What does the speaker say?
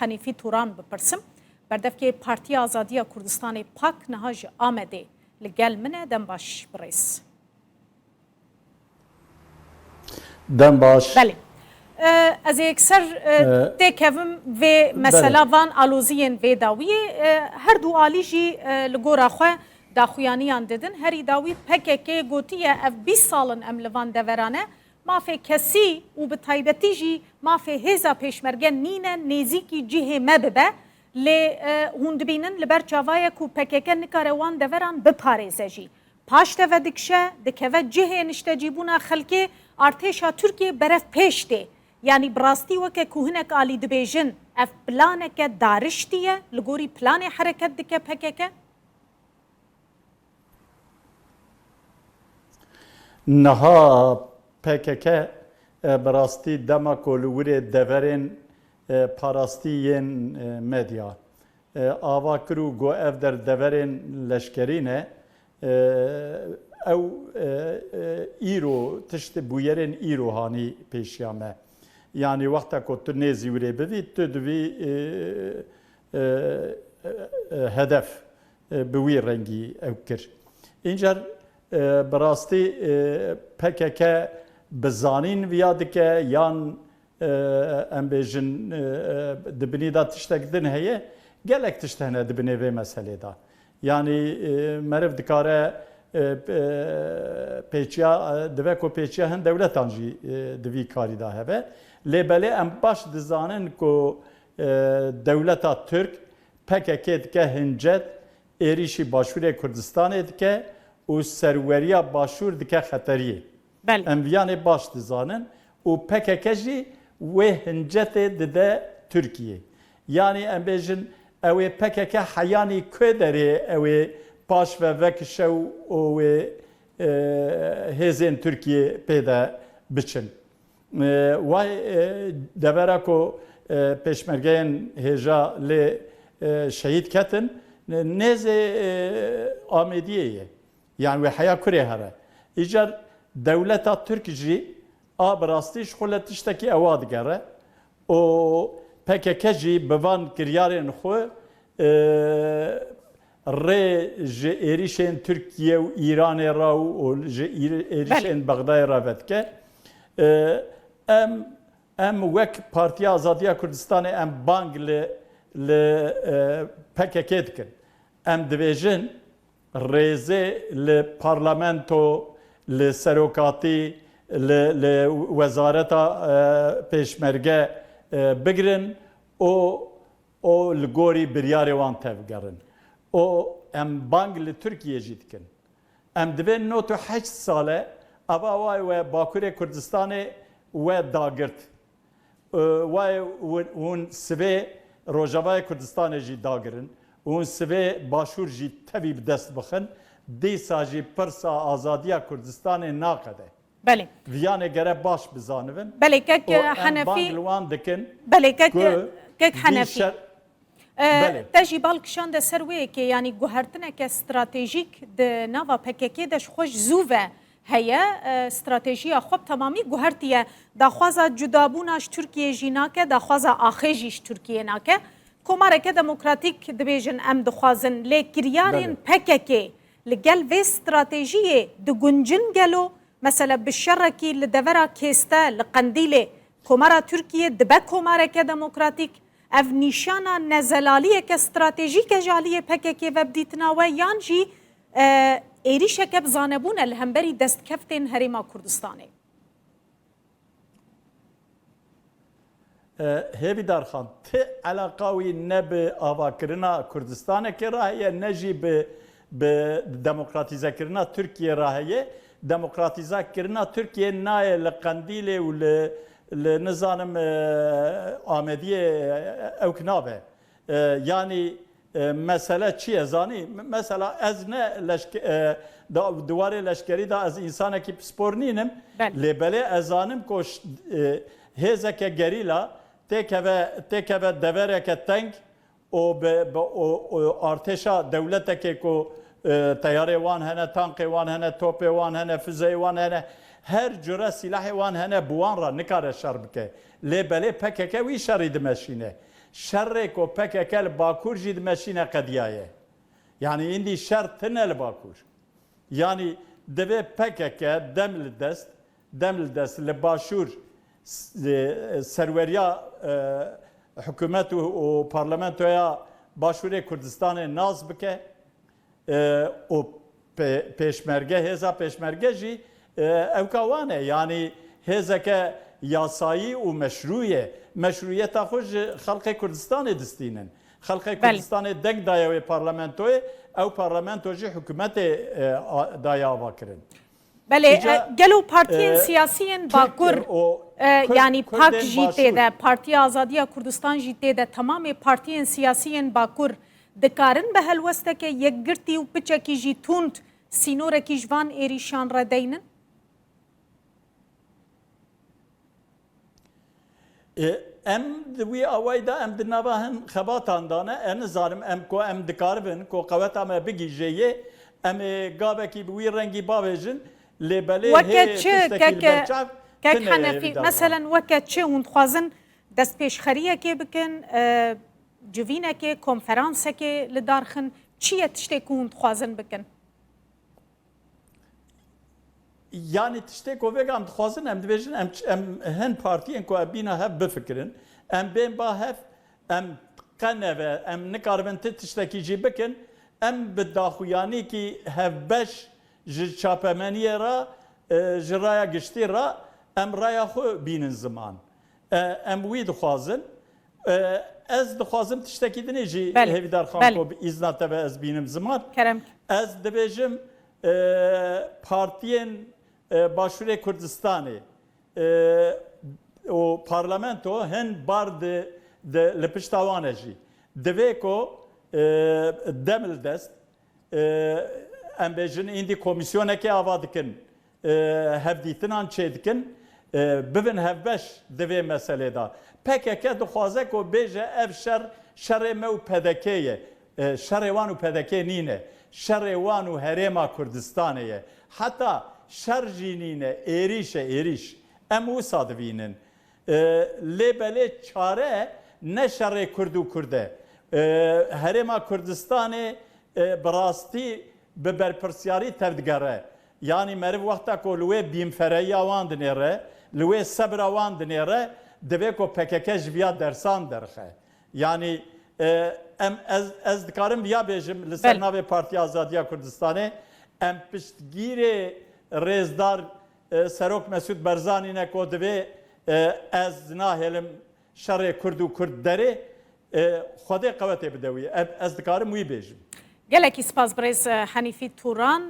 حنیفی توران بپرسم بردف که پارتی آزادی کردستان پاک نهاج آمده لگل منه دم باش بریس دم باش بله از اکثر تکیم و مثلا وان آلوزین و داوی هر دو آلیجی لگورا خواه داخویانیان دیدن هری داوی پکه گوتیه اف 20 سالن املوان دورانه ما في كسي وبتايبتيجي ما في هزا بيشمرجن نينا نيزيكي جهه مببه ل هوندبينن لبر جاوايا كو بككن كاروان دوران بپاريزجي پاش تودكشه دكوه جهه نشتجيبونا خلكي ارتشا تركيا برف پيشته يعني براستي وكه كوهنك آلي دبيجن اف بلانك دارشتيه لغوري بلان حركت دكه پككه نها PKK براستی دما کولوری دورین پاراستیین مدیا آوا کرو گو اف در دورین لشکرینه او ایرو تشت بویرین ایرو هانی پیشیامه یعنی وقتا که تو نزیوری بوید تو دوی هدف بوی رنگی او کر اینجا براستی PKK بزانین ویاد که یان ام بیجن دبنی دا تشتک دن هیه گلک تشتهنه دبنی وی مسئله دا یعنی مرف دکاره پیچیا دوه کو پیچیا هن دولتان جی دوی کاری دا هبه لیبله ام باش دزانن که دولتا ترک PKK دکه هنجد ایریشی باشور کردستان دکه و سروریا باشور دکه خطریه امویان باش دزانن و PKK جی و هنجت دده ترکیه یعنی ام بیجن اوی PKK حیانی که داره اوی باش و وکشه و هزین ترکیه پیدا بچن وای دبره که پیشمرگین هجا لی شهید کتن نز آمدیه yani ve haya kure hara. İcar devleta Türkçi abrastiş xuletişteki evad gere. O PKK'ci bevan kiryarın xu re je erişen Türkiye u İran'e rav o je erişen Bağday'a ravetke. Em vek Parti Azadiya Kürdistan'ı em bang le PKK dikin. Em dibêjin rêzê li parlamento, li serokatî, li wezareta pêşmerge bigirin o li gorî biryarê wan tevgerin. O em bang li Tirkiye jî dikin. Em divên notu 8 sale ava way we Bakurê Kurdistanê we dagirt. Way hûn sivê Rojavayê Kurdistanê jî dagirin. اون سوی باشور جی تبی بدست بخن دیسا جی پرسا آزادیا کردستان ناقده بله ویانه گره باش بزانون بله که حنفی بله که حنفی تجی بالکشان ده سروی که یعنی گوهرتنه که استراتژیک ده نوا PKK دش خوش زوه هيا استراتيجيه خوب تمامي گوهرتيه داخوازا جدابوناش تركيا جيناكه داخوازا اخيجيش تركيا ناكه كومارك ديمقراطيك دبيجن ام دخوازن لكريارين PKK لقل في استراتيجيه دغنجن قالو مثلا بالشركي لدفرا كيستا لقنديله كومارا تركيا دبا كومارك ديمقراطيك اف نيشانا نزلاليه كاستراتيجيك جاليه PKK وبديتنا ويانجي ایریشک بزانبون الهمبری دست کفتین هریما کردستانی. هیوی دارخان ت علاقاوی نب آواکرنا کردستان که راهیه نجی به دموکراتیزه کرنا ترکیه راهیه دموکراتیزه کرنا ترکیه نای لقندیله و لنظام آمدیه اوکنابه یعنی مسئله چیه زانی؟ مثلا از نه دواره لشکری دا از انسان کی پسپور نینم لیبله ازانم کش هزه که گریلا تکه دوره که تنگ و ارتشا دولته که تیاره وان هنه تانک وان هنه توپ وان هنه فضای وان هنه هر جوره سلاح وان هنه بوان را نکاره شر بکه لیبله PKK وی شری دمشینه شر کو پککل باکور جید مشینه قدیایه yani indi şer tınel bakur yani deve pekeke deml dest li başur serveriya hükümet o parlamentoya başvuru Kurdistan'ı naz bike o peşmerge heza peşmerge jî evkawane yani hezeke yasayı o meşruiyeta xwe ji xelkê Kurdistanê distînin. Xelkê Kurdistanê deng daye wê parlamentoyê ew parlamento jî hikûmetê daye ava kirin. Belê gelo partiyên siyasiyên Bakur yani PAK jî tê de Partiya Azadiya Kurdistan jî tê de tamamê partiyên siyasiyên Bakur dikarin bi helwesteke yekgirtî û piçekî jî tund sînorekî ji van êrîşan re deynin? Em di wî awayî de em di nava hin xebatan dane em nizanim em ku em dikaribin ku qeweta me bigîjeyê em ê gavekî bi wî rengî bavêjin lê belê weke çi kek henefî meselen weke çi hûn dixwazin destpêşxeriyekê bikin civînekê konferansekê li darxin çi ye tiştê ku hûn dixwazin bikin? Yani tiştê ku vêga em dixwazin em dibêjin em hin partiyên ku em bîne hev bifikirin em bên ba hev em qeneve em nikaribin ti tiştekî jî bikin em bi daxuyanîkî hevbeş ji çapemeniyê ra ji raya giştî ra em raya xwe bînin ziman em wî dixwazin ez dixwazim tiştekî dinê jî hêvîdar xan ku îzna te ve ez bînim ziman ez dibêjim partiyên Başvurê Kurdistanê o parlamento hin bar li pişta wan e jî divê ku demil dest em bêjin îndî komisyonekê ava dikin hevdîtinan çê dikin bibin hevbeş divê meselê da PKK dixwaze ku bêje ev şerê me û PDK ye şerê wan û PDK nîne şerê wan û herêma Kurdistanê ye heta şer jî nîne êriş em wisa dibînin lê belê çare ne şerê Kurd û Kurd e herêma Kurdistanê bi rastî bi berpirsyarî tevdigere yani meriv wexta ku li wê bînfereyiya wan dinêre li wê sebra wan dinêre divê ku PKK ji viya dersan derxe yani em ez dikarim viya bêjim li ser navê Partiya Azadiya Kurdistanê em piştgirê rêzdar Serok Mesûd Barzanî ne ku divê ez nahêlim şerê Kurd û Kurd derê Xwedê qewetê bide wî ez dikarim wî bêjim. Gelekî spas birêz Henîfî Turan.